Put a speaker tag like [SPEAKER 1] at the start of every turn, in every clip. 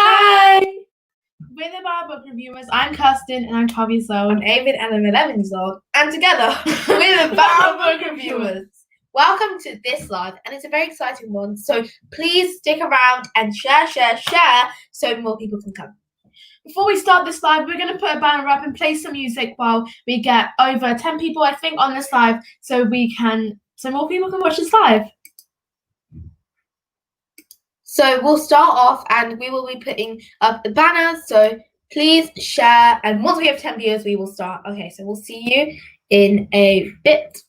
[SPEAKER 1] Hi! We're the Bar Book Reviewers. I'm Kirsten and I'm 12 years old.
[SPEAKER 2] I'm Avid and I'm 11 years old. And together, we're the Bar Book Reviewers. Welcome to this live, and it's a very exciting one. So please stick around and share so more people can come.
[SPEAKER 1] Before we start this live, we're going to put a banner up and play some music while we get over 10 people, I think, on this live so more people can watch this live.
[SPEAKER 2] So we'll start off and we will be putting up the banner. So please share. And once we have 10 viewers, we will start. Okay, so we'll see you in a bit.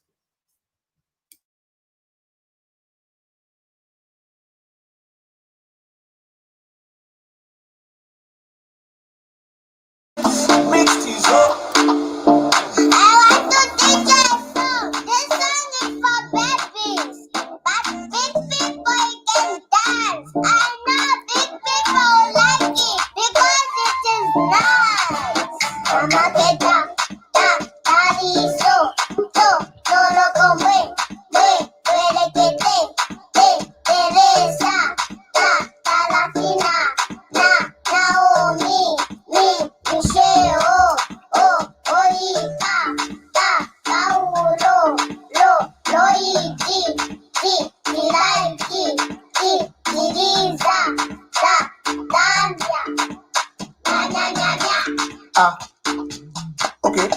[SPEAKER 3] Okay.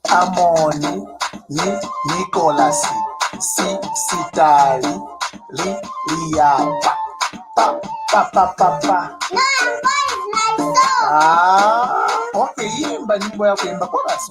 [SPEAKER 3] Amoni, Nicolas, Sitali, Lia, pa.
[SPEAKER 4] No, I'm going my song.
[SPEAKER 3] Okay, imba nyimbo yako, imba chorus.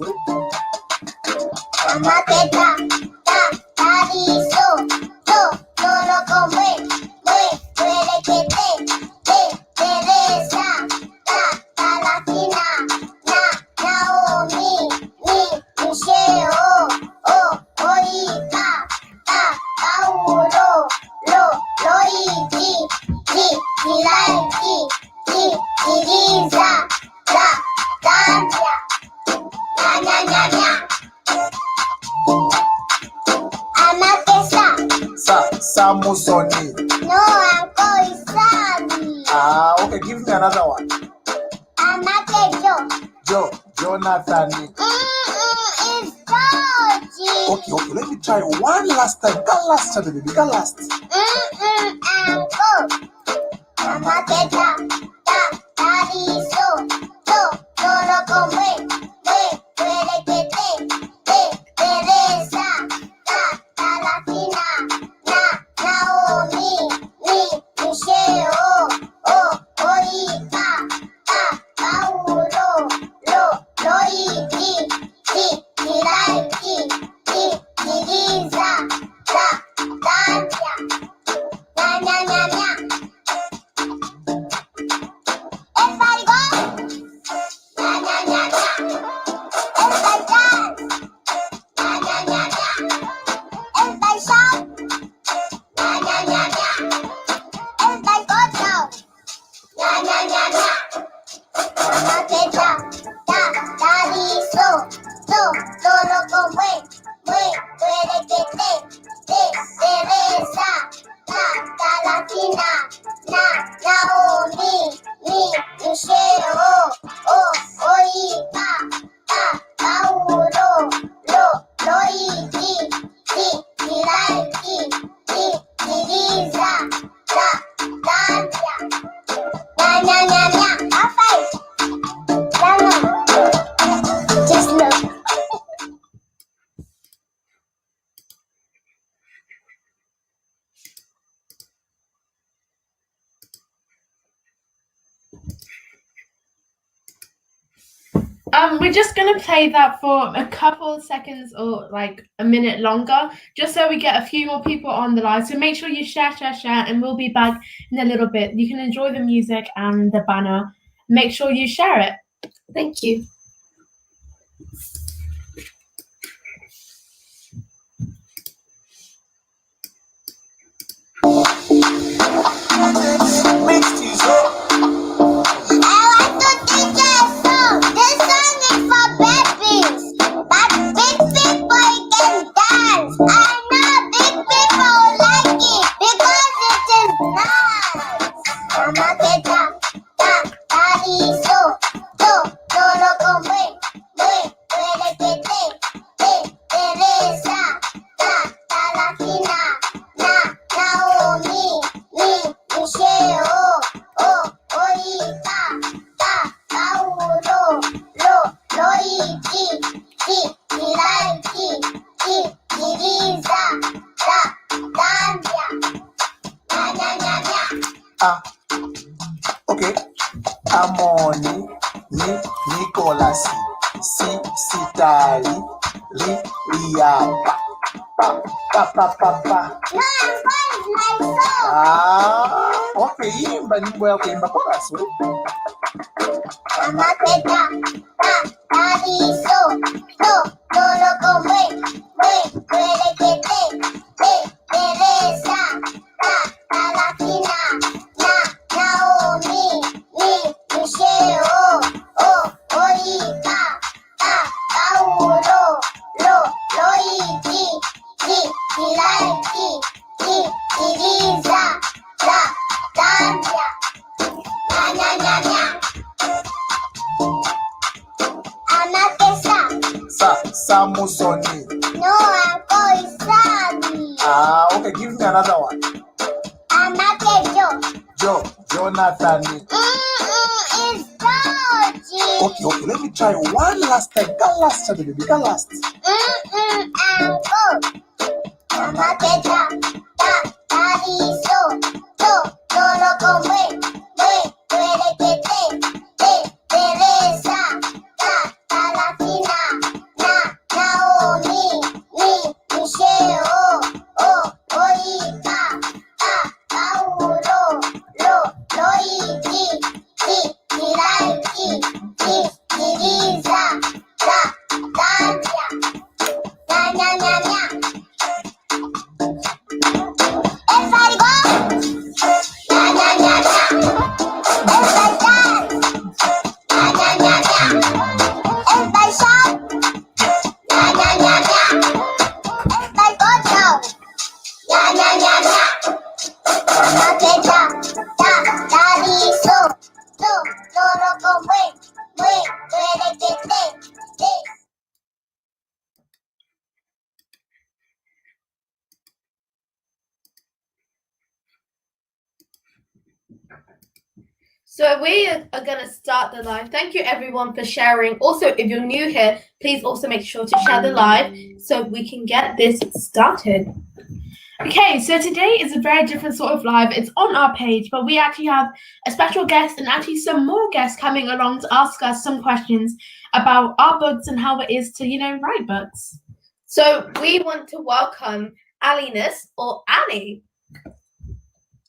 [SPEAKER 3] Samusoni.
[SPEAKER 4] No, I'm going Sally.
[SPEAKER 3] Okay, give me another one. Jonathan.
[SPEAKER 4] It's Georgie.
[SPEAKER 3] Okay, let me try one last time. Go last, baby, go last.
[SPEAKER 4] And go.
[SPEAKER 1] We're just gonna play that for a couple of seconds or like a minute longer, just so we get a few more people on the live. So make sure you share, and we'll be back in a little bit. You can enjoy the music and the banner. Make sure you share it.
[SPEAKER 2] Thank you.
[SPEAKER 4] Mama,
[SPEAKER 3] Amoni, Nicholas, Sitali, Liapa. Pa.
[SPEAKER 4] No, I'm going like so.
[SPEAKER 3] Okay, imba nyimbo yako, imba chorus we.
[SPEAKER 4] Amateta, daddy, so, todo con huelequete, Teresa, la fina, Naomi, Michelle, Oliva, Paulo, Loiki, Ilaiki, Iriza, Zambia, Nya. Anatesa.
[SPEAKER 3] Samusoni.
[SPEAKER 4] No, I'm going Sabi.
[SPEAKER 3] Okay, give me another one.
[SPEAKER 4] Anatejo.
[SPEAKER 3] Jonathan.
[SPEAKER 4] It's dodgy.
[SPEAKER 3] Okay, let me try one last time. Go last, baby, go last.
[SPEAKER 4] And go. Amateta. Daddy, so. Todo con huelequete. Teresa. La fina. Naomi. Michelle. Oliva. Paulo. Loiki. Ilaiki. Iriza. Zambia. Nya. Everybody go. Nya. Everybody dance. Nya. Everybody shout. Nya. Everybody go down. Nya. Amateta, daddy, so, todo con huelequete.
[SPEAKER 2] So we are going to start the live. Thank you everyone for sharing. Also, if you're new here, please also make sure to share the live so we can get this started.
[SPEAKER 1] Okay, so today is a very different sort of live. It's on our page, but we actually have a special guest and actually some more guests coming along to ask us some questions about our books and how it is to, write books.
[SPEAKER 2] So we want to welcome Aliness or Ali.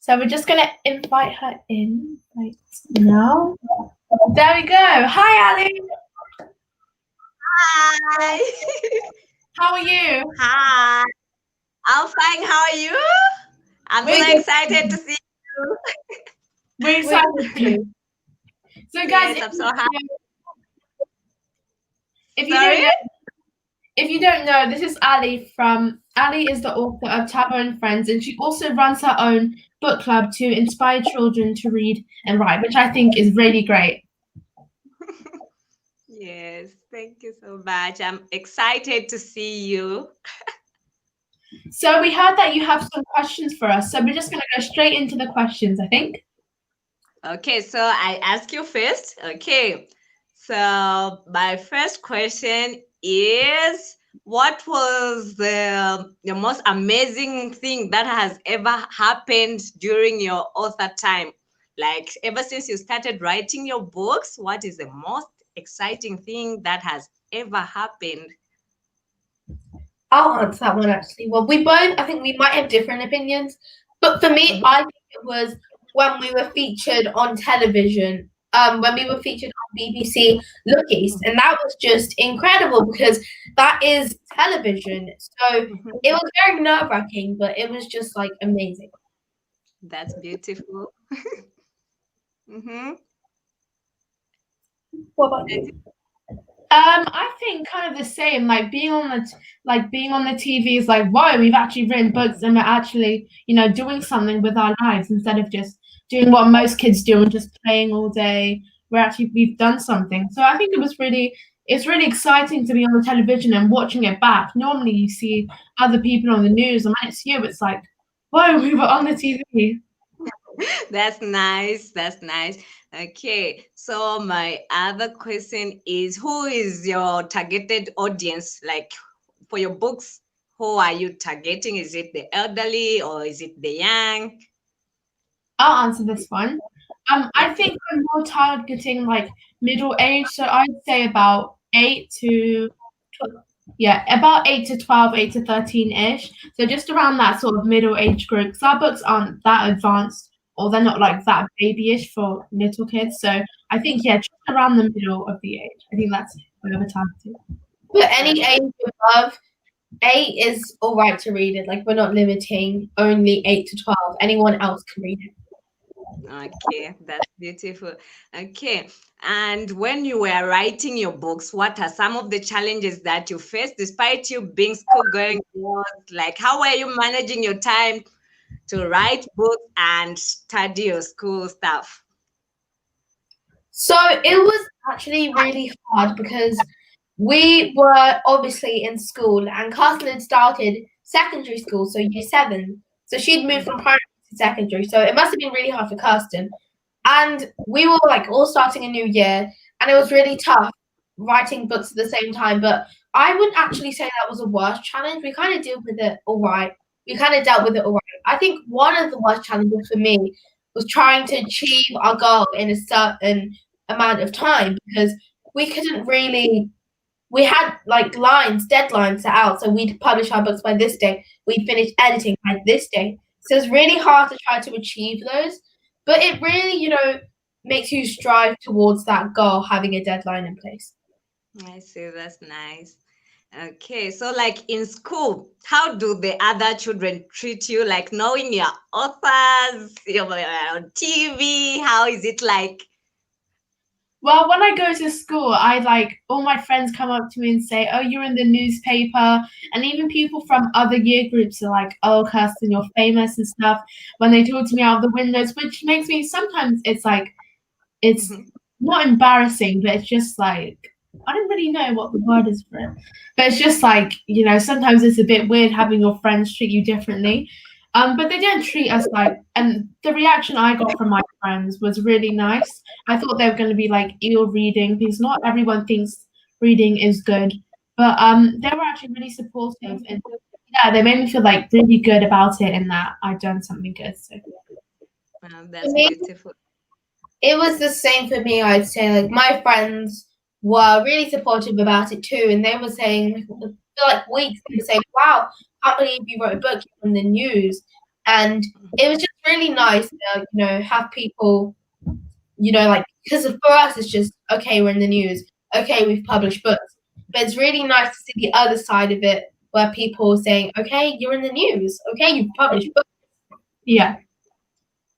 [SPEAKER 1] So we're just going to invite her in right now. There we go. Hi, Ali.
[SPEAKER 5] Hi.
[SPEAKER 1] How are you?
[SPEAKER 5] Hi. I'm fine. How are you? I'm so excited to see you.
[SPEAKER 1] We're excited too. So guys,
[SPEAKER 5] Yes, I'm so happy.
[SPEAKER 1] If you don't know, this is Ali is the author of Tabo and Friends, and she also runs her own book club to inspire children to read and write, which I think is really great.
[SPEAKER 5] Yes, thank you so much. I'm excited to see you.
[SPEAKER 1] So we heard that you have some questions for us, so we're just going to go straight into the questions, I think.
[SPEAKER 5] Okay, so I ask you first. Okay, so my first question is, what was the most amazing thing that has ever happened during your author time? Like, ever since you started writing your books, what is the most exciting thing that has ever happened?
[SPEAKER 2] I'll answer that one actually. Well, I think we might have different opinions, but for me, I think it was when we were featured on television, when we were featured on BBC Look East, and that was just incredible because that is television. So it was very nerve-wracking, but it was just like amazing.
[SPEAKER 5] That's beautiful.
[SPEAKER 2] What about you?
[SPEAKER 1] I think kind of the same. Like being on the TV is like, whoa, we've actually written books and we're actually, doing something with our lives instead of just doing what most kids do and just playing all day. We've done something. So I think it's really exciting to be on the television and watching it back. Normally you see other people on the news, and when it's you, it's like, whoa, we were on the TV.
[SPEAKER 5] That's nice. That's nice. Okay. So my other question is, who is your targeted audience? Like for your books, who are you targeting? Is it the elderly or is it the young?
[SPEAKER 1] I'll answer this one. I think I'm more targeting like middle age, so I'd say about 8 to about 8 to 12, 8 to 13-ish. So just around that sort of middle age group. Because our books aren't that advanced or they're not like that babyish for little kids. So I think just around the middle of the age. I think that's where we're targeting.
[SPEAKER 2] But any age above 8 is all right to read it. Like, we're not limiting only 8 to 12. Anyone else can read it.
[SPEAKER 5] Okay, that's beautiful. Okay, and when you were writing your books, what are some of the challenges that you faced despite you being school going? Like, how were you managing your time to write books and study your school stuff?
[SPEAKER 2] So it was actually really hard because we were obviously in school and Carson had started secondary school, so year 7. So she'd moved from primary to secondary. So it must have been really hard for Kirsten. And we were like all starting a new year, and it was really tough writing books at the same time. But I wouldn't actually say that was a worst challenge. We kind of dealt with it all right. We kind of dealt with it all right. I think one of the worst challenges for me was trying to achieve our goal in a certain amount of time because we couldn't really. We had like deadlines set out, so we'd publish our books by this day. We'd finish editing by this day. So it's really hard to try to achieve those. But it really, makes you strive towards that goal, having a deadline in place.
[SPEAKER 5] I see, that's nice. Okay, so like in school, how do the other children treat you? Like knowing your authors, you're on TV, how is it like?
[SPEAKER 1] Well, when I go to school, all my friends come up to me and say, "Oh, you're in the newspaper," and even people from other year groups are like, "Oh, Kirsten, you're famous," and stuff. When they talk to me out of the windows, which makes me sometimes it's not embarrassing, but it's just like I don't really know what the word is for it. But it's just like sometimes it's a bit weird having your friends treat you differently. But they don't treat us and the reaction I got from my friends was really nice. I thought they were going to be like, ew, reading, because not everyone thinks reading is good. But they were actually really supportive, and they made me feel like really good about it and that I'd done something good. So
[SPEAKER 5] that's beautiful.
[SPEAKER 2] It was the same for me, I'd say. Like, my friends were really supportive about it too, and they were saying for like weeks, they were saying, "Wow, can't believe you wrote a book in the news." And it was just really nice to, have people, because for us it's just, okay, we're in the news, okay, we've published books. But it's really nice to see the other side of it where people are saying, okay, you're in the news, okay, you've published books.
[SPEAKER 1] Yeah.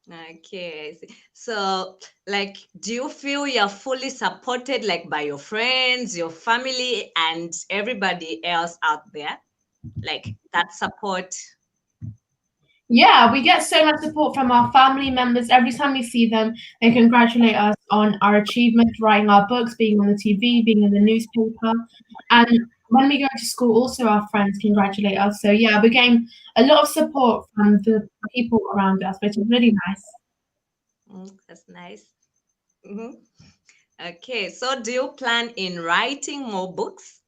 [SPEAKER 5] Okay, I see. So, like, do you feel you're fully supported, like, by your friends, your family, and everybody else out there? Like, that support?
[SPEAKER 1] Yeah, we get so much support from our family members. Every time we see them, they congratulate us on our achievements, writing our books, being on the TV, being in the newspaper. And when we go to school, also our friends congratulate us. So yeah, we're getting a lot of support from the people around us, which is really nice.
[SPEAKER 5] That's nice. Okay, so do you plan in writing more books?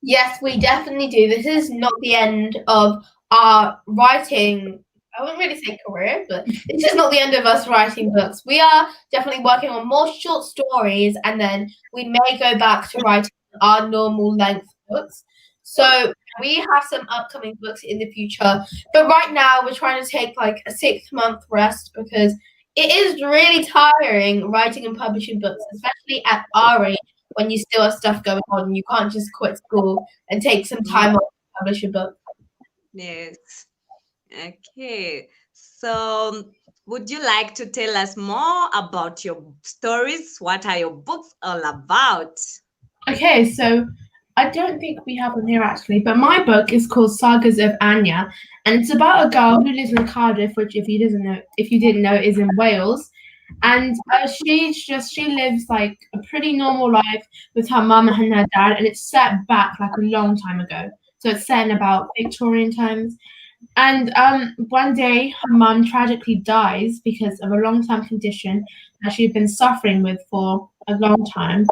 [SPEAKER 2] Yes, we definitely do. This is not the end of our writing. I wouldn't really say career, but this is not the end of us writing books. We are definitely working on more short stories, and then we may go back to writing our normal length books. So we have some upcoming books in the future, but right now we're trying to take like a 6-month rest because it is really tiring writing and publishing books, especially at our age when you still have stuff going on and you can't just quit school and take some time off to publish a book.
[SPEAKER 5] Yes. Okay. So, would you like to tell us more about your stories? What are your books all about?
[SPEAKER 1] Okay, so I don't think we have them here actually, but my book is called Sagas of Anya, and it's about a girl who lives in Cardiff, which if you didn't know, is in Wales. And she lives like a pretty normal life with her mum and her dad, and it's set back like a long time ago. So it's set in about Victorian times. And one day her mum tragically dies because of a long-term condition that she'd been suffering with for a long time.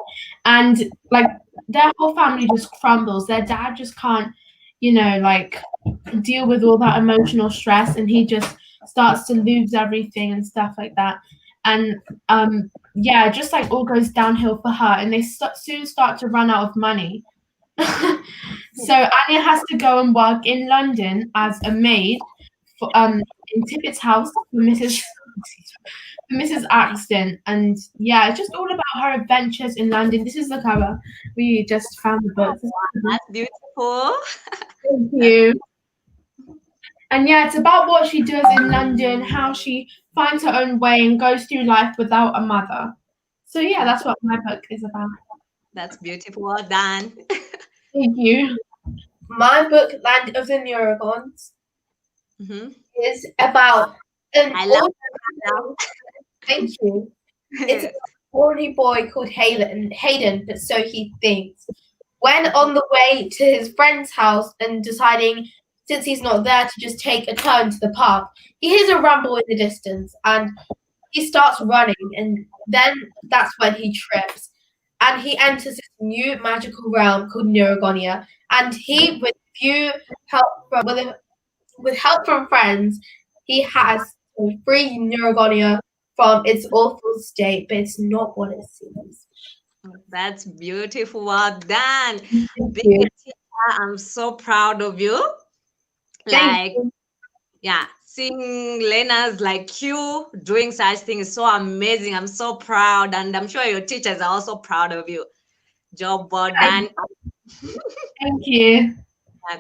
[SPEAKER 1] And like their whole family just crumbles. Their dad just can't, deal with all that emotional stress, and he just starts to lose everything and stuff like that. and yeah, just like all goes downhill for her, and they soon start to run out of money. So Anya has to go and work in London as a maid for in Tippett's house for Mrs. Axton, and yeah, it's just all about her adventures in London. This is the cover. We just found the book.
[SPEAKER 5] That's beautiful.
[SPEAKER 1] Thank you. And yeah, it's about what she does in London, how she finds her own way and goes through life without a mother. So yeah, that's what my book is about.
[SPEAKER 5] That's beautiful. Well done.
[SPEAKER 1] Thank you.
[SPEAKER 2] My book, Land of the Neurogons,
[SPEAKER 5] Mhm.
[SPEAKER 2] is about an
[SPEAKER 5] I love
[SPEAKER 2] ordinary, thank you. It's an ordinary boy called Hayden, but so he thinks. When on the way to his friend's house and deciding, since he's not there, to just take a turn to the park, he hears a rumble in the distance and he starts running, and then that's when he trips. And he enters this new magical realm called Neurogonia. And he, with help from friends, he has to free Neurogonia from its awful state, but it's not what it seems.
[SPEAKER 5] That's beautiful. Well done.
[SPEAKER 1] Thank
[SPEAKER 5] Being
[SPEAKER 1] you.
[SPEAKER 5] a teacher, I'm so proud of you.
[SPEAKER 1] Thank
[SPEAKER 5] Like,
[SPEAKER 1] you.
[SPEAKER 5] yeah, seeing learners like you doing such things is so amazing. I'm so proud, and I'm sure your teachers are also proud of you. Job well done.
[SPEAKER 1] Thank you.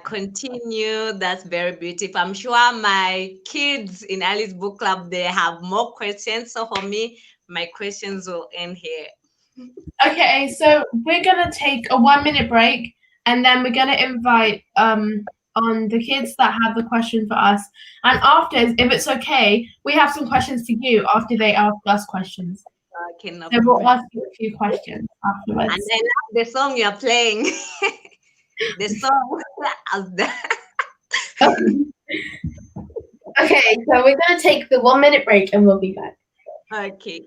[SPEAKER 5] Continue. That's very beautiful. I'm sure my kids in Alice Book Club, they have more questions. So for me, my questions will end here.
[SPEAKER 1] Okay, so we're gonna take a 1-minute break, and then we're gonna invite on the kids that have the question for us. And after, if it's okay, we have some questions to you after they ask us questions.
[SPEAKER 5] Okay, no
[SPEAKER 1] So we'll
[SPEAKER 5] problem.
[SPEAKER 1] ask you a few questions
[SPEAKER 5] And
[SPEAKER 1] afterwards.
[SPEAKER 5] I love the song you're playing. The song.
[SPEAKER 2] Okay, so we're going to take the 1-minute break and we'll be back.
[SPEAKER 5] Okay.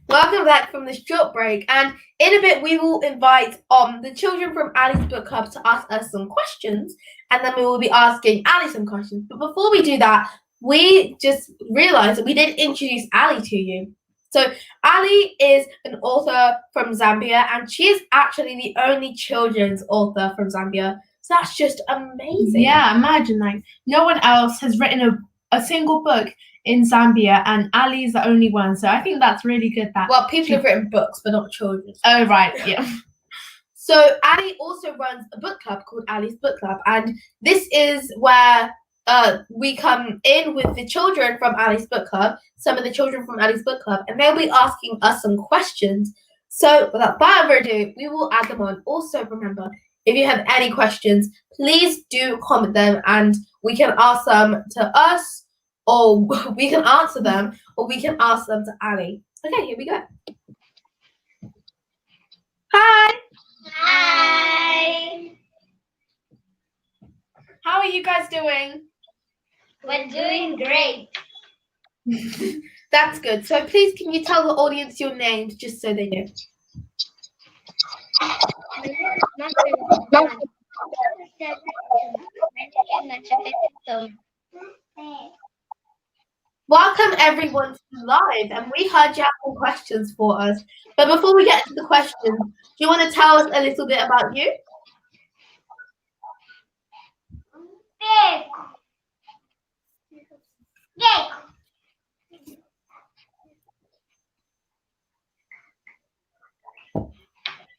[SPEAKER 2] Welcome back from this short break, and in a bit we will invite the children from Ali's Book Club to ask us some questions, and then we will be asking Ali some questions. But before we do that, we just realised that we didn't introduce Ali to you. So Ali is an author from Zambia, and she is actually the only children's author from Zambia. So that's just amazing.
[SPEAKER 1] Yeah, imagine like no one else has written a single book in Zambia, and Ali's the only one. So I think that's really good. That
[SPEAKER 2] Well, people have written books, but not children.
[SPEAKER 1] Oh right, yeah.
[SPEAKER 2] So Ali also runs a book club called Ali's Book Club, and this is where we come in with the children from Ali's Book Club, some of the children from Ali's Book Club, and they'll be asking us some questions. So without further ado, we will add them on. Also remember, if you have any questions, please do comment them and we can ask them to us, or we can answer them, or we can ask them to Ali. Okay, here we go. Hi!
[SPEAKER 4] Hi.
[SPEAKER 1] How are you guys doing?
[SPEAKER 4] We're doing great.
[SPEAKER 2] That's good. So please, can you tell the audience your names just so they know? Welcome everyone to live, and we heard you have some questions for us. But before we get to the questions, do you want to tell us a little bit about you?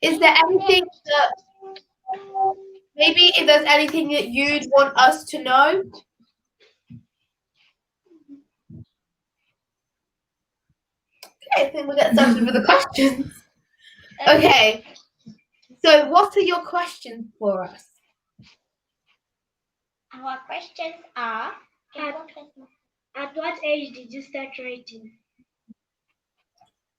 [SPEAKER 2] Is there anything that maybe if there's anything that you'd want us to know? Okay, I think we'll get started with the questions. Okay. So what are your questions for us?
[SPEAKER 4] Our questions are:
[SPEAKER 6] At what age did you start writing?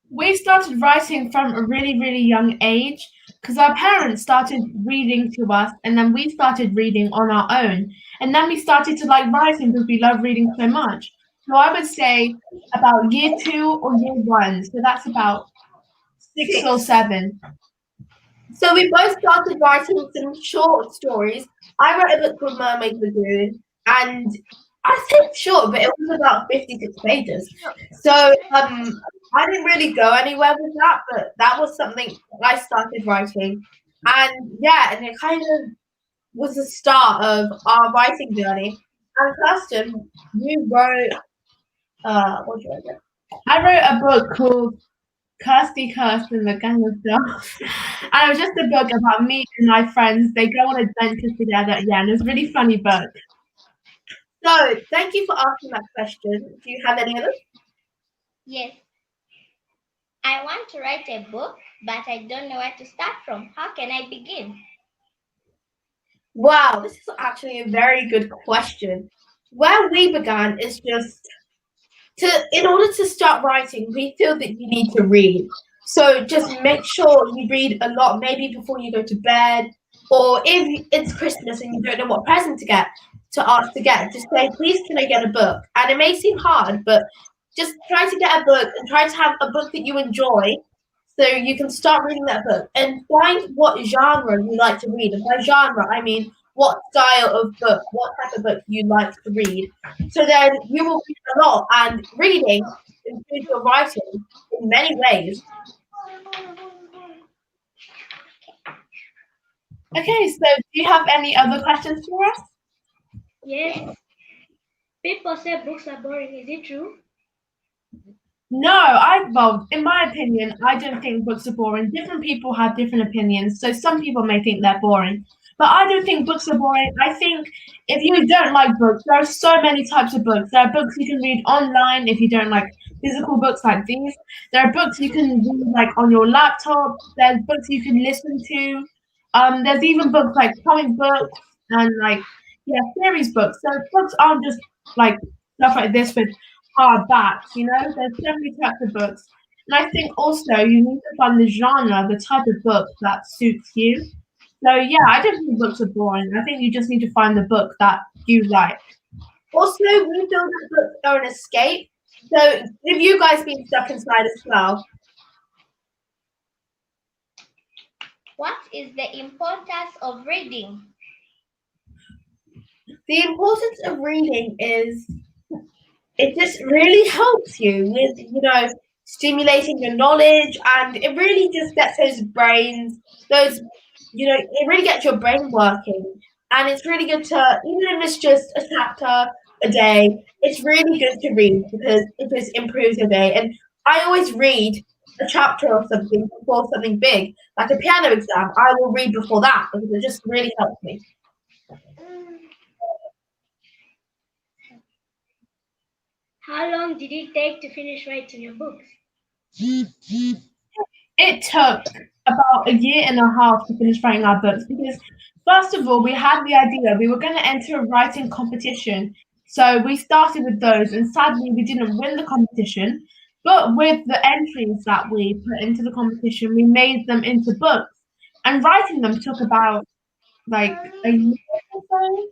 [SPEAKER 1] We started writing from a really, really young age because our parents started reading to us and then we started reading on our own. And then we started to like writing because we love reading so much. So I would say about year 2 or year 1. So that's about 6 or 7.
[SPEAKER 2] So we both started writing some short stories. I wrote a book called Mermaid Lagoon, and I say it's short, but it was about 56 pages. So I didn't really go anywhere with that, but that was something I started writing. And yeah, and it kind of was the start of our writing journey. And Kirsten, you wrote what did you write?
[SPEAKER 1] I wrote a book called Kirsty and the Gang of Dogs. And it was just a book about me and my friends. They go on adventures together. Yeah, and it was a really funny book.
[SPEAKER 2] So thank you for asking that question. Do you have any others?
[SPEAKER 4] Yes. I want to write a book, but I don't know where to start from. How can I begin?
[SPEAKER 2] Wow, this is actually a very good question. Where we began is just in order to start writing, we feel that you need to read. So just make sure you read a lot, maybe before you go to bed, or if it's Christmas and you don't know what present to get, just say, please can I get a book? And it may seem hard, but just try to get a book and try to have a book that you enjoy so you can start reading that book and find what genre you like to read. And by genre, I mean what style of book, what type of book you like to read. So then you will read a lot, and reading improves your writing in many ways.
[SPEAKER 1] Okay, so do you have any other questions for us?
[SPEAKER 6] Yes. People say books are boring. Is it true?
[SPEAKER 1] No, well, in my opinion, I don't think books are boring. Different people have different opinions, so some people may think they're boring. But I don't think books are boring. I think if you don't like books, there are so many types of books. There are books you can read online if you don't like physical books like these. There are books you can read like on your laptop. There's books you can listen to. There's even books like comic books and like series books. So books aren't just like stuff like this with hardbacks, there's so many types of books. And I think also you need to find the genre, the type of book that suits you. So yeah, I don't think books are boring. I think you just need to find the book that you like.
[SPEAKER 2] Also, we feel that books are an escape. So have you guys been stuck inside as well?
[SPEAKER 4] What is the importance of reading?
[SPEAKER 2] The importance of reading is it just really helps you with, stimulating your knowledge, and it really just gets it really gets your brain working. And it's really good to, even if it's just a chapter a day, it's really good to read because it just improves your day. And I always read a chapter or something before something big, like a piano exam. I will read before that because it just really helps me.
[SPEAKER 6] How long did it take to finish writing your books?
[SPEAKER 1] It took about a year and a half to finish writing our books because, first of all, we had the idea we were going to enter a writing competition. So we started with those, and sadly, we didn't win the competition. But with the entries that we put into the competition, we made them into books. And writing them took about like a year or so.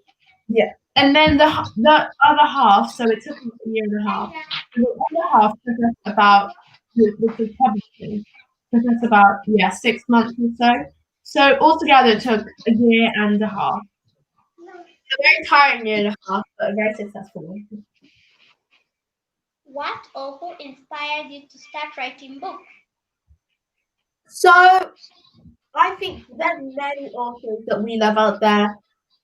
[SPEAKER 2] Yeah.
[SPEAKER 1] And then the other half, so it took us a year and a half. The other half took us about, which was publishing, took us about 6 months or so. So altogether, it took a year and a half.
[SPEAKER 2] A very tiring year and a half, but a very successful one.
[SPEAKER 4] What or who inspired you to start writing books?
[SPEAKER 2] So I think there's many authors that we love out there.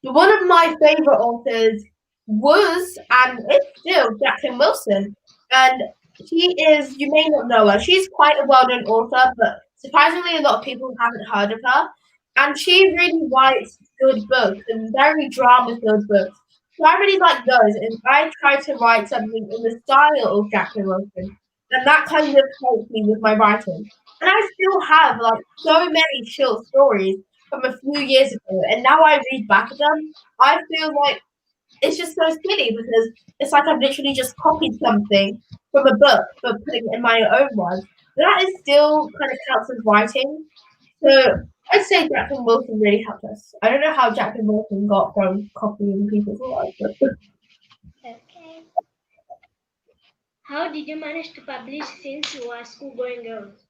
[SPEAKER 2] But one of my favorite authors was, and is still, Jacqueline Wilson. And she is, you may not know her, she's quite a well-known author, but Surprisingly, a lot of people haven't heard of her. And she really writes good books and very drama-filled books. So I really like those, and I try to write something in the style of Jacqueline Wilson. And that kind of helps me with my writing. And I still have like so many short stories from a few years ago, and now I read back at them. I feel like it's just so silly because it's like I've literally just copied something from a book but putting it in my own words. That is still kind of counts as writing. So I'd say Jacqueline Wilson really helped us. I don't know how Jacqueline Wilson got from copying people's words, but
[SPEAKER 4] Okay.
[SPEAKER 6] How did you manage to publish since you were school-going girls?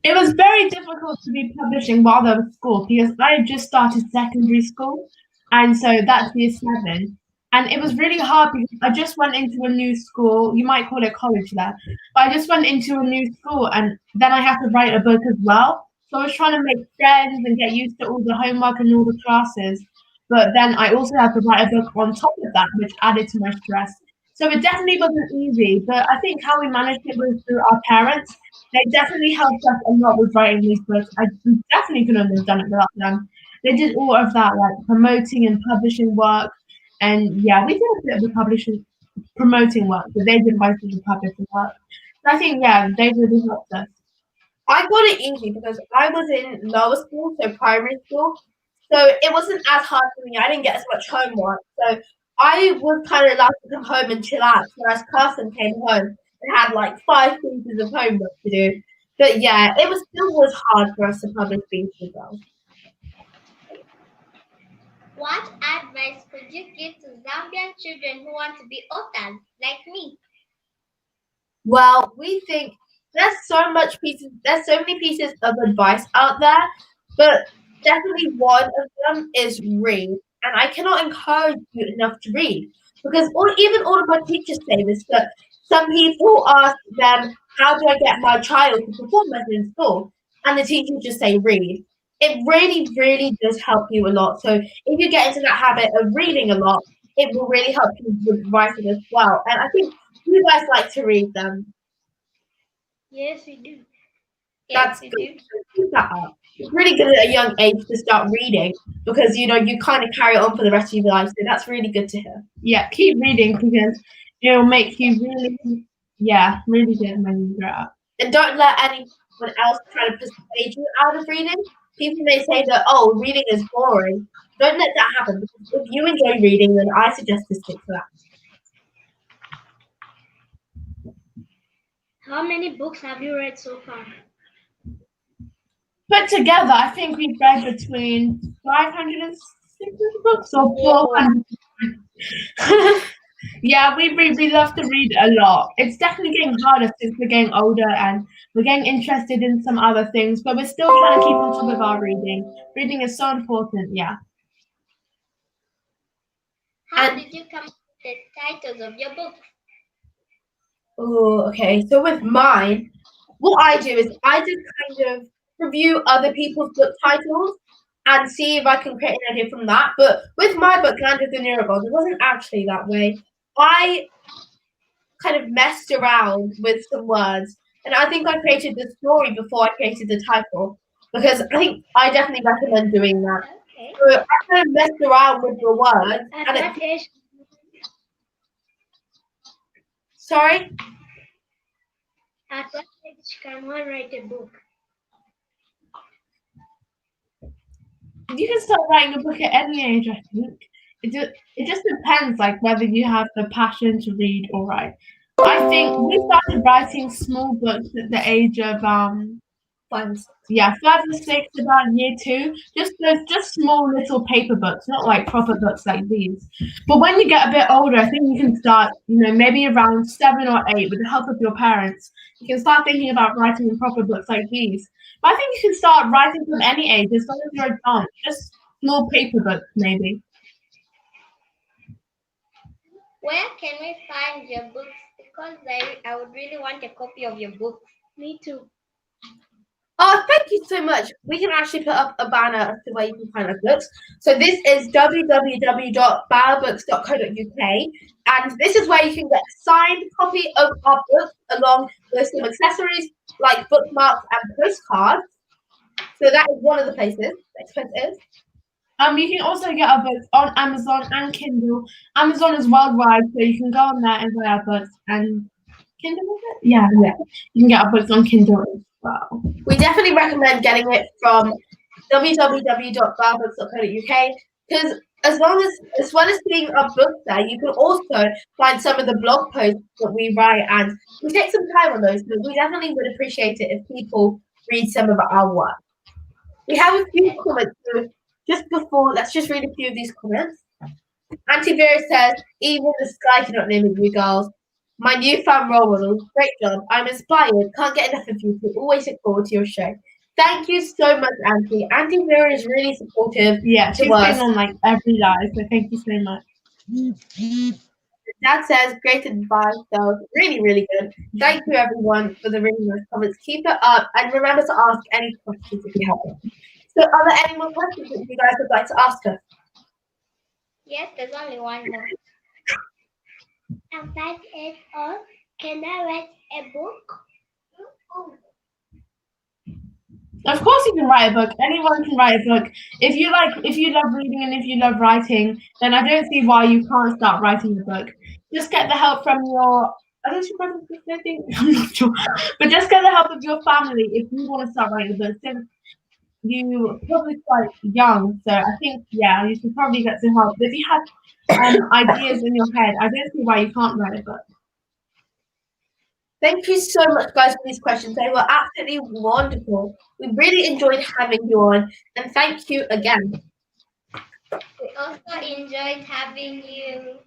[SPEAKER 1] It was very difficult to be publishing while I was at school because I had just started secondary school, and so that's year 7. And it was really hard because I just went into a new school. You might call it college there, but I just went into a new school, and then I had to write a book as well. So I was trying to make friends and get used to all the homework and all the classes. But then I also had to write a book on top of that, which added to my stress. So it definitely wasn't easy. But I think how we managed it was through our parents. They definitely helped us a lot with writing these books. We definitely couldn't have done it without them. They did all of that, like promoting and publishing work. And yeah, we did a bit of the publishing, promoting work, but they did most of the publishing work. So I think, yeah, they really helped us.
[SPEAKER 2] I got it easy because I was in lower school, so primary school. So it wasn't as hard for me. I didn't get as much homework. So I was kind of allowed to come home and chill out, whereas Carson came home and had like 5 pieces of homework to do. But yeah, it was still was hard for us to publish these as well.
[SPEAKER 4] What advice could you give to Zambian children who want to be authors like me?
[SPEAKER 2] Well, we think there's so many pieces of advice out there, but definitely one of them is read. And I cannot encourage you enough to read because even all of my teachers say this, but some people ask them, how do I get my child to perform better in school? And the teachers just say read. It really, really does help you a lot. So if you get into that habit of reading a lot, it will really help you with writing as well. And I think you guys like to read them.
[SPEAKER 6] Yes, we do.
[SPEAKER 4] Yes,
[SPEAKER 2] That's
[SPEAKER 4] we
[SPEAKER 2] good.
[SPEAKER 4] do.
[SPEAKER 2] Keep that up. It's really good at a young age to start reading because you kind of carry it on for the rest of your life. So that's really good to hear.
[SPEAKER 1] Yeah, keep reading because it'll make you really, yeah, really good when you grow up.
[SPEAKER 2] And don't let anyone else try to persuade you out of reading. People may say that, oh, reading is boring. Don't let that happen because if you enjoy reading, then I suggest to stick to that.
[SPEAKER 6] How many books have you read so far?
[SPEAKER 1] Put together, I think we've read between 500 and 600 books or 400. Yeah, we love to read a lot. It's definitely getting harder since we're getting older and we're getting interested in some other things, but we're still trying to keep on top of our reading. Reading is so important, yeah.
[SPEAKER 4] How
[SPEAKER 2] And-
[SPEAKER 4] did you come up with the titles of your books?
[SPEAKER 2] Oh, okay. So with mine, what I do is I just kind of review other people's book titles and see if I can create an idea from that. But with my book, Land of the Neurobond, it wasn't actually that way. I kind of messed around with some words, and I think I created the story before I created the title because I think I definitely recommend doing that.
[SPEAKER 4] Okay.
[SPEAKER 2] So I kind of messed around with the words,
[SPEAKER 6] At
[SPEAKER 2] and
[SPEAKER 6] what age?
[SPEAKER 2] sorry.
[SPEAKER 6] At what age can one write a book?
[SPEAKER 1] You can start writing a book at any age, I think. It just depends, like whether you have the passion to read or write. I think we started writing small books at the age of 5 or 6, about year 2. Just small little paper books, not like proper books like these. But when you get a bit older, I think you can start, maybe around 7 or 8 with the help of your parents. You can start thinking about writing proper books like these. But I think you can start writing from any age as long as you're adult. Just small paper books, maybe.
[SPEAKER 4] Where can we find your books? Because I would really want a copy of your books.
[SPEAKER 6] Me too.
[SPEAKER 2] Oh, thank thank you so much. We can actually put up a banner as to where you can find our books. So this is www.bowbooks.co.uk, and this is where you can get a signed copy of our books along with some accessories like bookmarks and postcards. So that is one of the places. Next place is.
[SPEAKER 1] You can also get our books on Amazon and Kindle. Amazon is worldwide, so you can go on there and buy our books. And Kindle, is it? Yeah. You can get our books on Kindle as well.
[SPEAKER 2] We definitely recommend getting it from www.bowbooks.co.uk because as well as seeing our books there, you can also find some of the blog posts that we write, and we take some time on those. But we definitely would appreciate it if people read some of our work. We have a few comments. So just before, let's just read a few of these comments. Auntie Vera says, "Even the sky cannot limit you girls. My newfound role model. Great job. I'm inspired. Can't get enough of you. Always look forward to your show." Thank you so much, Auntie. Auntie Vera is really supportive.
[SPEAKER 1] Yeah, she's
[SPEAKER 2] to us.
[SPEAKER 1] been on like every live, so thank you so much.
[SPEAKER 2] Dad says, "Great advice. That was really, really good. Thank you, everyone, for the really nice comments. Keep it up, and remember to ask any questions if you have them." So, are there any more questions that you guys would like to ask us?
[SPEAKER 4] Yes, there's only one more.
[SPEAKER 6] I'm 5 years old. Can I write a book?
[SPEAKER 1] Of course you can write a book. Anyone can write a book. If you love reading and if you love writing, then I don't see why you can't start writing a book. Just get the help from your I'm not sure. But just get the help of your family if you want to start writing a book. Since you're probably quite young, so I think you should probably get some help. But if you have ideas in your head, I don't see why you can't write a book.
[SPEAKER 2] Thank you so much, guys, for these questions. They were absolutely wonderful. We really enjoyed having you on, and thank you again.
[SPEAKER 4] We also enjoyed having you.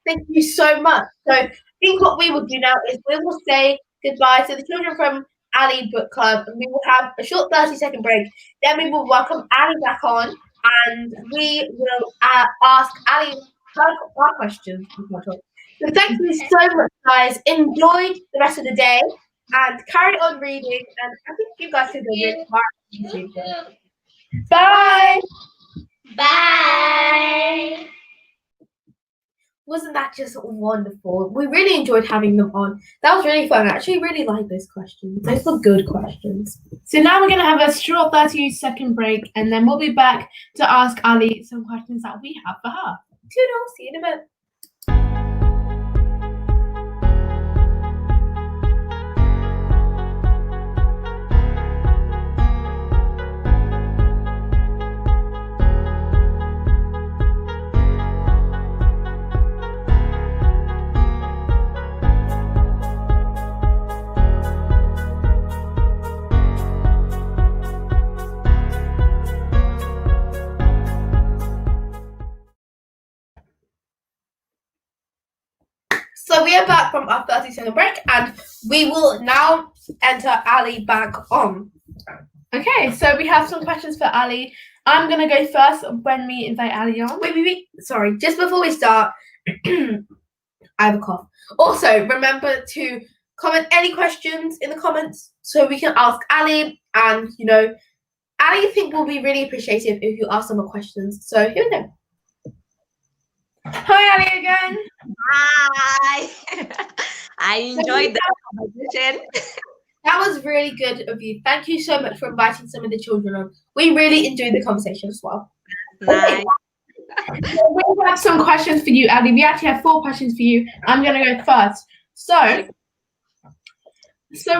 [SPEAKER 2] Thank you so much. So I think what we will do now is we will say goodbye to the children from Ali Book Club, and we will have a short 30-second break. Then we will welcome Ali back on, and we will ask Ali our questions. So thank you so much, guys. Enjoy the rest of the day and carry on reading. And I think you guys can go read tomorrow. Bye.
[SPEAKER 4] Bye.
[SPEAKER 2] Wasn't that just wonderful? We really enjoyed having them on. That was really fun. I actually really like those questions. Those were good questions.
[SPEAKER 1] So now we're going to have a short 30-second break, and then we'll be back to ask Ali some questions that we have for her.
[SPEAKER 2] Toodles. See you in a bit. So we are back from our 30-second break, and we will now enter Ali back on.
[SPEAKER 1] Okay, so we have some questions for Ali. I'm going to go first when we invite Ali on.
[SPEAKER 2] Wait. Sorry, just before we start, I have a cough. Also, remember to comment any questions in the comments so we can ask Ali. And, Ali, I think will be really appreciative if you ask some more questions. So here we go.
[SPEAKER 1] Hi, Ali again.
[SPEAKER 5] Hi. I enjoyed that conversation.
[SPEAKER 2] That was really good of you. Thank you so much for inviting some of the children on. We really enjoyed the conversation as well.
[SPEAKER 5] Nice.
[SPEAKER 1] We have some questions for you, Ali. We actually have 4 questions for you. I'm going to go first. So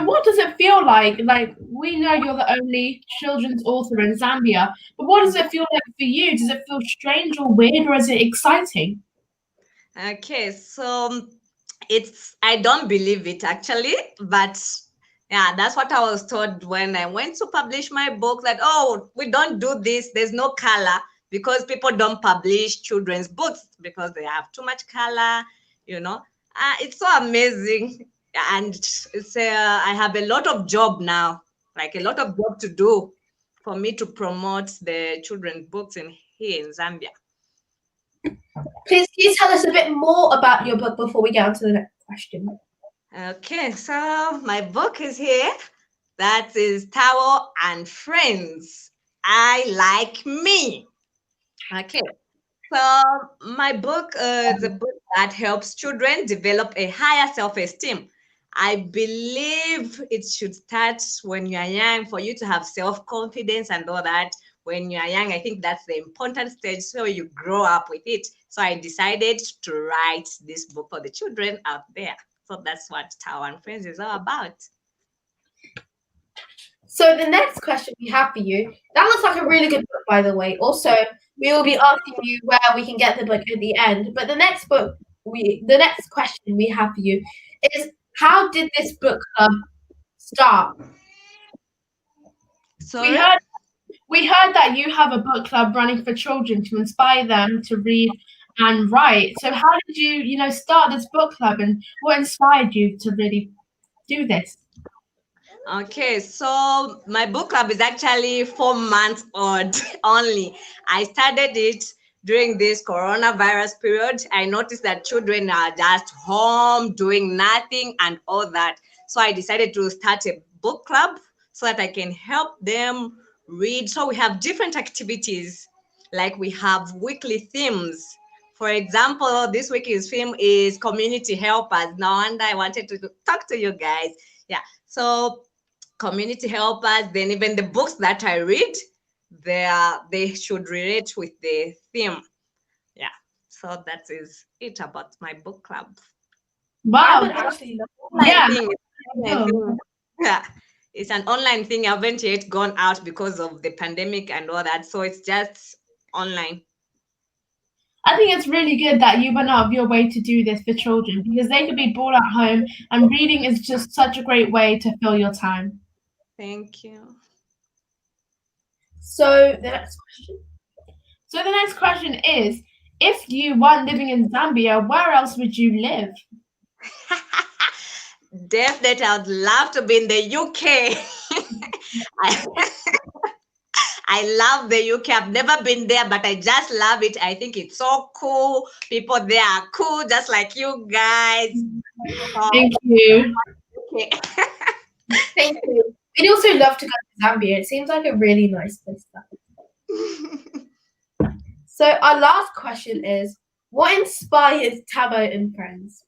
[SPEAKER 1] what does it feel like? Like, we know you're the only children's author in Zambia, but what does it feel like for you? Does it feel strange or weird, or is it exciting?
[SPEAKER 5] Okay, so I don't believe it actually, but yeah, that's what I was told when I went to publish my book, that, oh, we don't do this, there's no color, because people don't publish children's books because they have too much color, It's so amazing. And I have a lot of job now, like a lot of job to do for me to promote the children's books here in Zambia.
[SPEAKER 2] Please, can you tell us a bit more about your book before we get on to the next question?
[SPEAKER 5] Okay, so my book is here. That is Towel and Friends. I Like Me. Okay. So my book is a book that helps children develop a higher self-esteem. I believe it should start when you are young for you to have self-confidence and all that. When you are young, I think that's the important stage so you grow up with it. So I decided to write this book for the children out there. So that's what Tower and Friends is all about.
[SPEAKER 2] So the next question we have for you, that looks like a really good book, by the way. Also, we will be asking you where we can get the book at the end. But the next question we have for you is, how did this book club start?
[SPEAKER 5] Sorry?
[SPEAKER 1] We heard that you have a book club running for children to inspire them to read and write. So how did you start this book club, and what inspired you to really do this?
[SPEAKER 5] Okay, so my book club is actually 4 months old only. I started it during this coronavirus period. I noticed that children are just home doing nothing and all that. So I decided to start a book club so that I can help them read. So we have different activities, like we have weekly themes. For example, this week's theme is community helpers. No wonder I wanted to talk to you guys. Yeah, so community helpers, then even the books that I read, they should relate with the theme. Yeah, so that is it about my book club.
[SPEAKER 2] I
[SPEAKER 1] Wow.
[SPEAKER 2] would actually love
[SPEAKER 1] Yeah.
[SPEAKER 5] Online thing. Yeah, it's an online thing. I haven't yet gone out because of the pandemic and all that, so it's just online.
[SPEAKER 1] I think it's really good that you went out of your way to do this for children, because they could be bored at home, and reading is just such a great way to fill your time.
[SPEAKER 5] Thank you.
[SPEAKER 2] So the next question.
[SPEAKER 1] So the next question is, if you weren't living in Zambia, where else would you live?
[SPEAKER 5] Definitely, I would love to be in the UK. I love the UK. I've never been there, but I just love it. I think it's so cool. People there are cool, just like you guys.
[SPEAKER 1] Thank you.
[SPEAKER 5] Okay.
[SPEAKER 2] Thank you. We'd also love to go to Zambia. It seems like a really nice place. So our last question is, what inspires Tabo and Friends?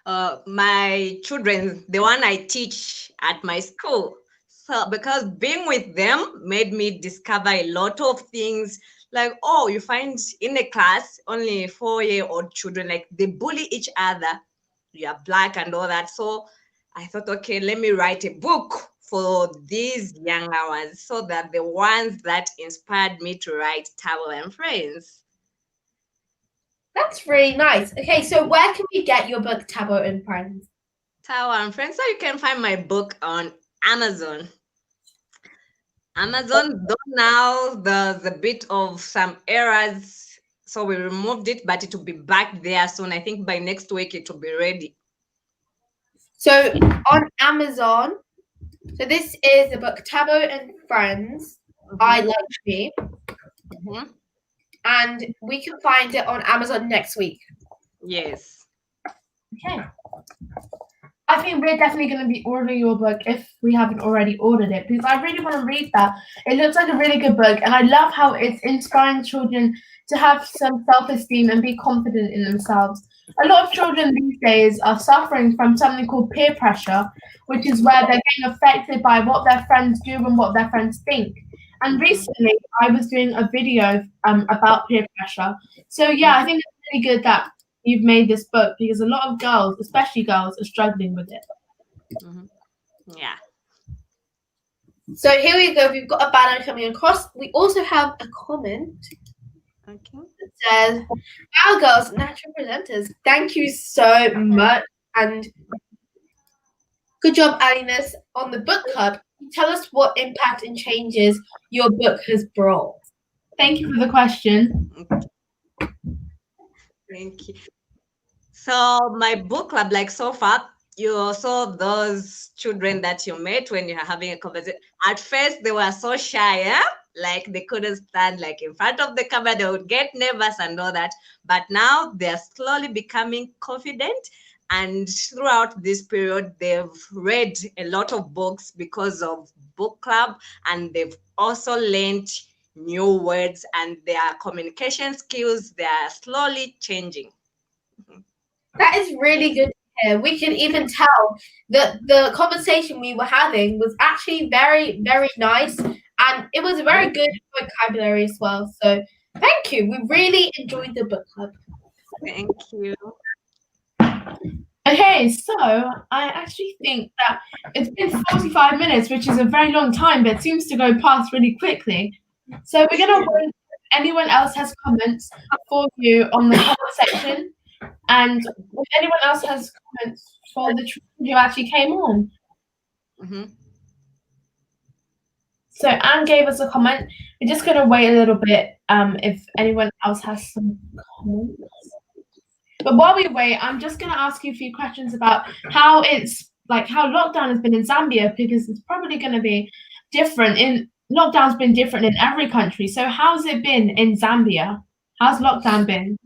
[SPEAKER 5] My children, the one I teach at my school. So because being with them made me discover a lot of things. Like, oh, you find in a class only 4-year-old children, like they bully each other. You are black and all that. So I thought, okay, let me write a book for these younger ones, so that the ones that inspired me to write Towel and Friends.
[SPEAKER 2] That's really nice. Okay, so where can we get your book, Tabo and Friends?
[SPEAKER 5] Towel and Friends. So you can find my book on Amazon. Amazon, though now there's a bit of some errors, so we removed it, but it will be back there soon. I think by next week it will be ready.
[SPEAKER 2] So on Amazon, so this is the book Tabo and Friends, I Like Me,
[SPEAKER 5] Mhm.
[SPEAKER 2] and we can find it on Amazon next week.
[SPEAKER 5] Yes.
[SPEAKER 1] Okay. I think we're definitely going to be ordering your book if we haven't already ordered it, because I really want to read that. It looks like a really good book, and I love how it's inspiring children to have some self-esteem and be confident in themselves. A lot of children these days are suffering from something called peer pressure, which is where they're getting affected by what their friends do and what their friends think. And recently, I was doing a video about peer pressure. So yeah, I think it's really good that you've made this book, because a lot of girls, especially girls, are struggling with it.
[SPEAKER 5] Mhm. Yeah.
[SPEAKER 2] So here we go. We've got a banner coming across. We also have a comment
[SPEAKER 5] Okay.
[SPEAKER 2] that says, "Wow, girls, natural presenters. Thank you so much, and good job, Aliness, on the book club. Tell us what impact and changes your book has brought."
[SPEAKER 1] Thank you for the question.
[SPEAKER 5] Thank you. So my book club, like so far, you saw those children that you met when you are having a conversation. At first, they were so shy, yeah? Like they couldn't stand like in front of the camera. They would get nervous and all that. But now they're slowly becoming confident. And throughout this period, they've read a lot of books because of book club, and they've also learned new words, and their communication skills, they are slowly changing.
[SPEAKER 2] That is really good to hear. We can even tell that the conversation we were having was actually very, very nice, and it was a very good vocabulary as well. So thank you. We really enjoyed the book club.
[SPEAKER 5] Thank you.
[SPEAKER 1] Okay, so I actually think that it's been 45 minutes, which is a very long time, but it seems to go past really quickly. So we're going to wait if anyone else has comments for you on the comment section. And if anyone else has comments for the children who actually came on.
[SPEAKER 5] Mhm.
[SPEAKER 1] So Anne gave us a comment. We're just going to wait a little bit if anyone else has some comments. But while we wait, I'm just going to ask you a few questions about how lockdown has been in Zambia, because it's probably going to be different. Lockdown's been different in every country. So how's it been in Zambia? How's lockdown been?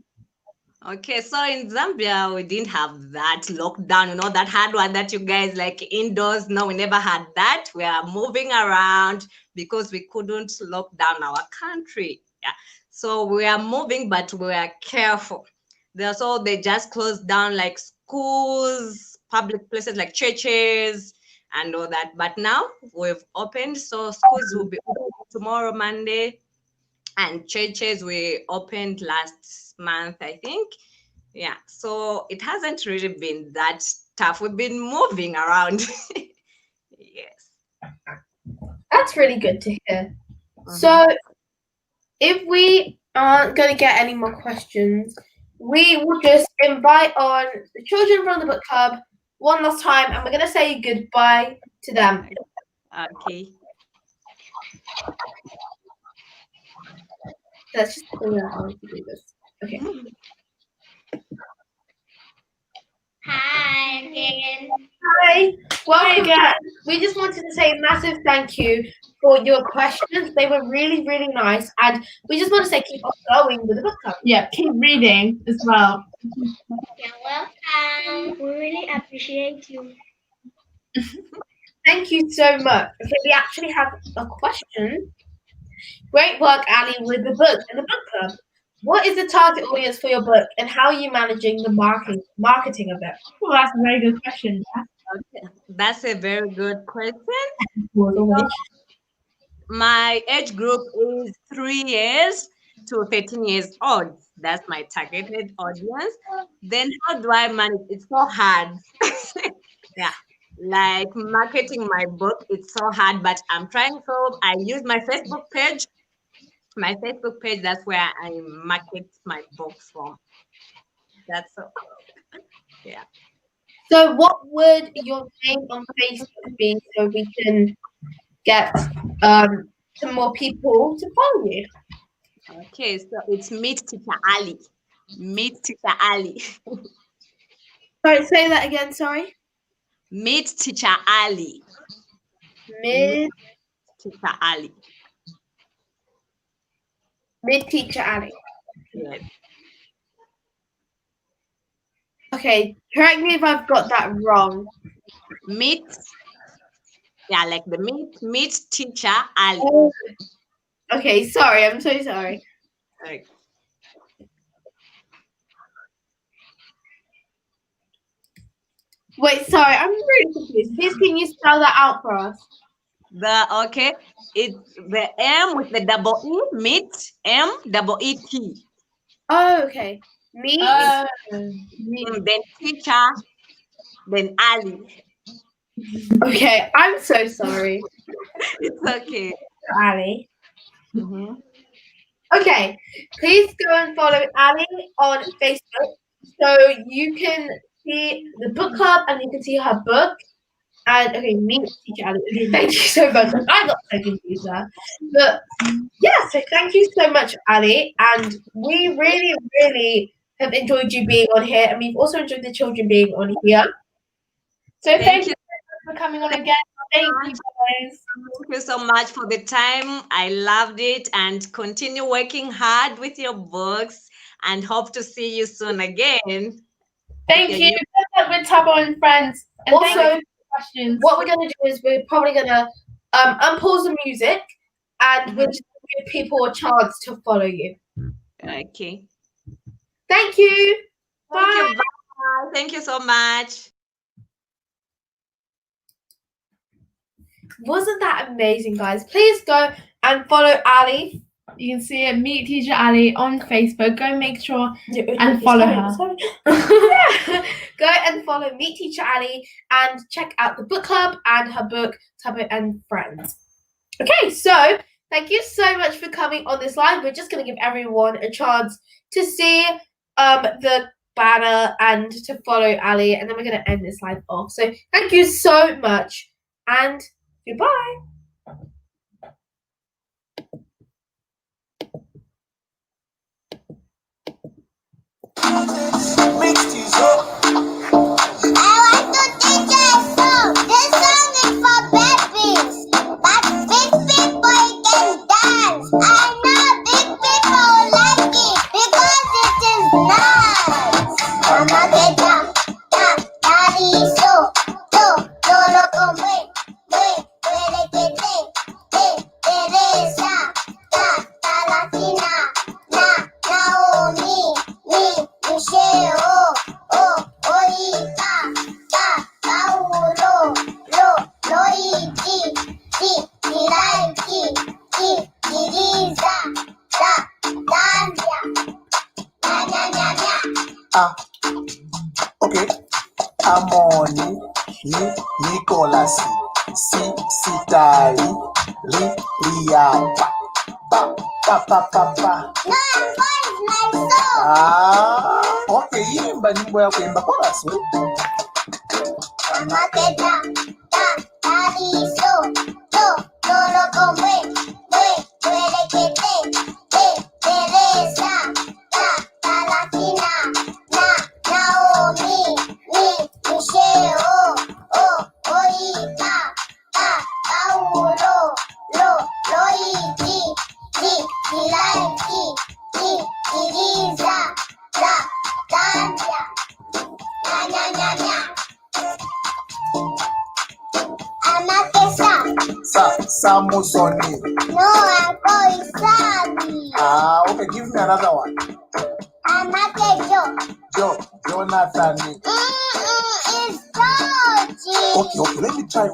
[SPEAKER 5] Okay, so in Zambia, we didn't have that lockdown, that hard one that you guys like indoors. No, we never had that. We are moving around because we couldn't lock down our country. Yeah. So we are moving, but we are careful. So they just closed down like schools, public places like churches and all that. But now we've opened, so schools will be open tomorrow, Monday, and churches we opened last month, I think. Yeah, so it hasn't really been that tough. We've been moving around. Yes.
[SPEAKER 2] That's really good to hear. So if we aren't going to get any more questions, we will just invite on the children from the book club one last time, and we're going to say goodbye to them.
[SPEAKER 5] Okay.
[SPEAKER 2] Let's just figure out how to do this. Okay.
[SPEAKER 4] Hi again.
[SPEAKER 2] Hi, welcome again. We just wanted to say a massive thank you for your questions. They were really, really nice, and we just want to say keep on going with the book club.
[SPEAKER 1] Yeah, keep reading as well.
[SPEAKER 4] You're welcome.
[SPEAKER 6] We really appreciate you.
[SPEAKER 2] Thank you so much. Okay, we actually have a question. Great work, Ali, with the book and the book club. What is the target audience for your book, and how are you managing the marketing of it?
[SPEAKER 1] Well, that's a very good question.
[SPEAKER 5] Okay. That's a very good question.
[SPEAKER 2] Always.
[SPEAKER 5] My age group is 3 years to 13 years old. That's my targeted audience. Then how do I manage? It's so hard. Yeah. Like marketing my book, it's so hard, but I'm trying. So I use my Facebook page. My Facebook page, that's where I market my book from. That's so. Yeah.
[SPEAKER 2] So, what would your name on Facebook be so we can get some more people to follow you?
[SPEAKER 5] Okay, so it's Meet Teacher Ali. Meet Teacher Ali.
[SPEAKER 2] Sorry, say that again. Sorry.
[SPEAKER 5] Meet Teacher Ali.
[SPEAKER 2] Mid
[SPEAKER 5] Teacher Ali.
[SPEAKER 2] Teacher Ali.
[SPEAKER 5] Yes.
[SPEAKER 2] Okay, correct me if I've got that wrong.
[SPEAKER 5] Meet. Yeah, like the meet Teacher Ali.
[SPEAKER 2] Oh, okay, sorry. I'm so sorry.
[SPEAKER 5] Right.
[SPEAKER 2] Wait, sorry. I'm really confused. Please, can you spell that out for us?
[SPEAKER 5] It's the M with the double E. Meet MEET.
[SPEAKER 2] Oh, okay. Me.
[SPEAKER 5] Then teacher. Then Ali.
[SPEAKER 2] Okay, I'm so sorry,
[SPEAKER 5] It's okay.
[SPEAKER 2] Ali.
[SPEAKER 5] Mm-hmm.
[SPEAKER 2] Okay, please go and follow Ali on Facebook so you can see the book club and you can see her book. And okay, meet Teacher Ali. Okay, thank you so much. I got so confused there. But yeah, so thank you so much, Ali. And we really, really have enjoyed you being on here, and we've also enjoyed the children being on here. So thank you for coming on again. Thank you, guys.
[SPEAKER 5] Thank you so much for the time. I loved it, and continue working hard with your books, and hope to see you soon again.
[SPEAKER 1] Thank
[SPEAKER 5] Okay,
[SPEAKER 1] you. Good luck with Tabo and friends. And
[SPEAKER 2] Also,
[SPEAKER 1] thank you for the questions.
[SPEAKER 2] what we're gonna do is we're probably gonna unpause the music and we'll just give people a chance to follow you.
[SPEAKER 5] Okay.
[SPEAKER 2] Thank you.
[SPEAKER 5] Thank
[SPEAKER 2] Bye.
[SPEAKER 5] you. Bye. Thank you so much.
[SPEAKER 2] Wasn't that amazing, guys? Please go and follow Ali.
[SPEAKER 1] You can see it, Meet Teacher Ali on Facebook. Go make sure and follow her.
[SPEAKER 2] Go and follow Meet Teacher Ali and check out the book club and her book Tabo and Friends. Okay, so thank you so much for coming on this live. We're just going to give everyone a chance to see the banner and to follow Ali, and then we're going to end this live off. So thank you so much and goodbye.
[SPEAKER 3] Mixed is up.
[SPEAKER 6] I want to teach a song. This song is for babies. But big people can dance. I know big people like it because it is nice. Mama get down, down, daddy so, look away, wait, Teresa, Latina, Naomi, Michelle, Oita, Paulo, Luigi, Milaiki, Lisa, Zambia,
[SPEAKER 3] Okay. Amoni, Nicolas, Sitali, Ria, pa.
[SPEAKER 6] No, voice my song.
[SPEAKER 3] Okay, imba nyimbo yako, imba chorus.
[SPEAKER 6] Mama get down, daddy so, look away, wait, Teresa, Latina, Naomi, Michelle, Oita, Paulo, Luigi, Milaiki, Lisa, Zambia,
[SPEAKER 3] Samusoni.
[SPEAKER 6] No, I'm going Sabi.
[SPEAKER 3] Okay, give me another one. Jonathan.
[SPEAKER 6] It's Georgie.
[SPEAKER 3] Okay, let me try